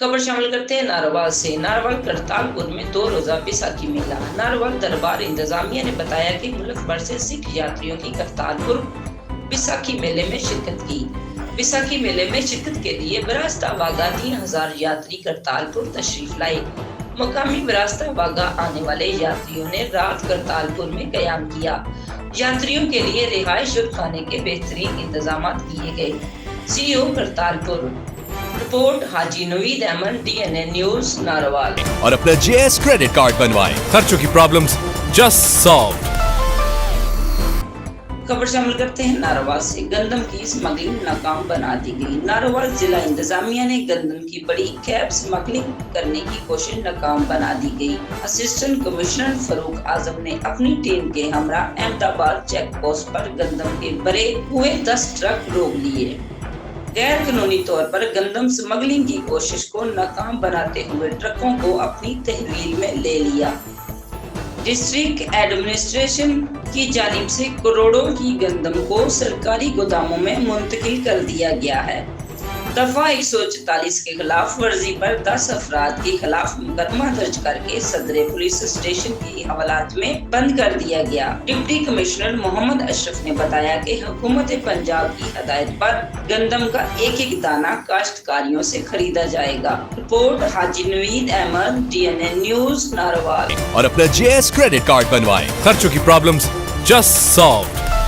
खबर शामिल करते हैं नारोवाल से। नारोवाल करतारपुर में 2 रोजा बैसाखी मेला। नारोवाल दरबार इंतजामिया ने बताया कि मुल्क भर से सिख यात्रियों की करतारपुर बैसाखी मेले में शिरकत की। बैसाखी मेले में शिरकत के लिए बरास्ता वागा 3000 यात्री करतारपुर तशरीफ लाए। मकामी बरास्ता वागा आने वाले यात्रियों ने रात करतारपुर में कयाम किया। यात्रियों के लिए रिहाइश और खाने के बेहतरीन इंतजाम किए गए। सीईओ करतारपुर। रिपोर्ट हाजी नवीद अहमद, डीएनए न्यूज, नारोवाल। और अपना जेएस क्रेडिट कार्ड बनवाएं, खर्चों की प्रॉब्लम्स जस्ट सॉल्व। खबर शामिल करते हैं नारोवाल से। गंदम की स्मगलिंग नाकाम बना दी गई। नारोवाल जिला इंतजामिया ने गंदम की बड़ी कैब स्मगलिंग करने की कोशिश नाकाम बना दी गई। असिस्टेंट कमिश्नर फारूक आजम ने अपनी टीम के हमरा अहमदाबाद चेक पोस्ट पर गंदम के भरे हुए 10 ट्रक रोक लिए। गैर कानूनी तौर पर गंदम स्मगलिंग की कोशिश को नाकाम बनाते हुए ट्रकों को अपनी तहवील में ले लिया। डिस्ट्रिक्ट एडमिनिस्ट्रेशन की जानिब से करोड़ों की गंदम को सरकारी गोदामों में मुंतकिल कर दिया गया है। दफा 144 के खिलाफ वर्जी पर 10 अफराद के खिलाफ मुकदमा दर्ज करके सदर पुलिस स्टेशन की हवालात में बंद कर दिया गया। डिप्टी कमिश्नर मोहम्मद अशरफ ने बताया कि हुकूमत पंजाब की हदायत पर गंदम का एक एक दाना काश्तकारियों से खरीदा जाएगा। रिपोर्ट हाजी नवीद अहमद, डीएनए न्यूज, नारोवाल। और अपना जेएस क्रेडिट कार्ड बनवाएं, खर्चों की प्रॉब्लम्स जस्ट सॉल्व।